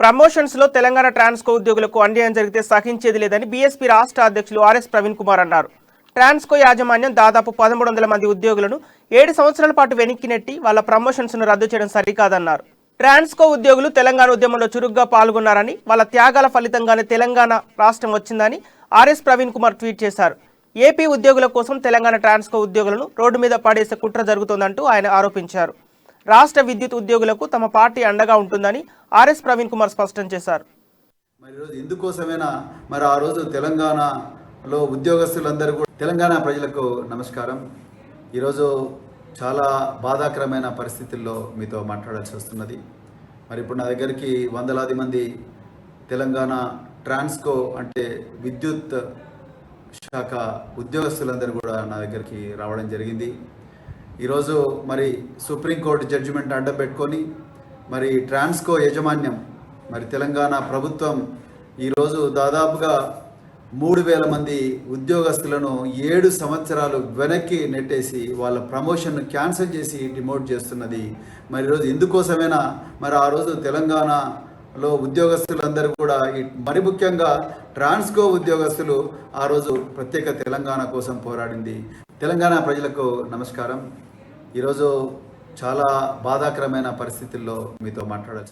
Promotions లో తెలంగాణ ట్రాన్స్కో ఉద్యోగులకు అన్యాయం జరిగితే సహించేది లేదని బీఎస్పీ రాష్ట్ర అధ్యక్షులు ఆర్ఎస్ ప్రవీణ్ కుమార్ అన్నారు. ట్రాన్స్కో యాజమాన్యం దాదాపు 1300 మంది ఉద్యోగులను 7 సంవత్సరాల పాటు వెనక్కి నెట్టి వాళ్ళ ప్రమోషన్స్ ను రద్దు చేయడం సరికాదన్నారు. ట్రాన్స్కో ఉద్యోగులు తెలంగాణ ఉద్యమంలో చురుగ్గా పాల్గొన్నారని, వాళ్ళ త్యాగాల ఫలితంగానే తెలంగాణ రాష్ట్రం వచ్చిందని ఆర్ఎస్ ప్రవీణ్ కుమార్ ట్వీట్ చేశారు. ఏపీ ఉద్యోగుల కోసం తెలంగాణ ట్రాన్స్కో ఉద్యోగులను రోడ్డు మీద పడేసే కుట్ర జరుగుతోందంటూ ఆయన ఆరోపించారు. రాష్ట్ర విద్యుత్ ఉద్యోగులకు తమ పార్టీ అండగా ఉంటుందని ఆర్ఎస్ ప్రవీణ్ కుమార్ స్పష్టం చేశారు. మరి రోజు ఇందుకోసమేనా మరి ఆ రోజు తెలంగాణలో ఉద్యోగస్తులందరూ కూడా తెలంగాణ ప్రజలకు నమస్కారం. ఈరోజు చాలా బాధాకరమైన పరిస్థితుల్లో మీతో మాట్లాడాల్సి వస్తున్నది. మరి ఇప్పుడు నా దగ్గరికి వందలాది మంది తెలంగాణ ట్రాన్స్కో అంటే విద్యుత్ శాఖ ఉద్యోగస్తులందరూ కూడా నా దగ్గరికి రావడం జరిగింది. ఈరోజు మరి సుప్రీంకోర్టు జడ్జిమెంట్ అడ్డం పెట్టుకొని మరి ట్రాన్స్కో యాజమాన్యం మరి తెలంగాణ ప్రభుత్వం ఈరోజు దాదాపుగా 3000 మంది ఉద్యోగస్తులను 7 సంవత్సరాలు వెనక్కి నెట్టేసి వాళ్ళ ప్రమోషన్ క్యాన్సిల్ చేసి డిమోట్ చేస్తున్నది. మరి ఈరోజు ఇందుకోసమేనా మరి ఆ రోజు తెలంగాణలో ఉద్యోగస్తులందరూ కూడా మరి ముఖ్యంగా ట్రాన్స్కో ఉద్యోగస్తులు ఆ రోజు ప్రత్యేక తెలంగాణ కోసం పోరాడింది. తెలంగాణ ప్రజలకు నమస్కారం. ఈరోజు చాలా బాధాకరమైన పరిస్థితుల్లో మీతో మాట్లాడచ్చు.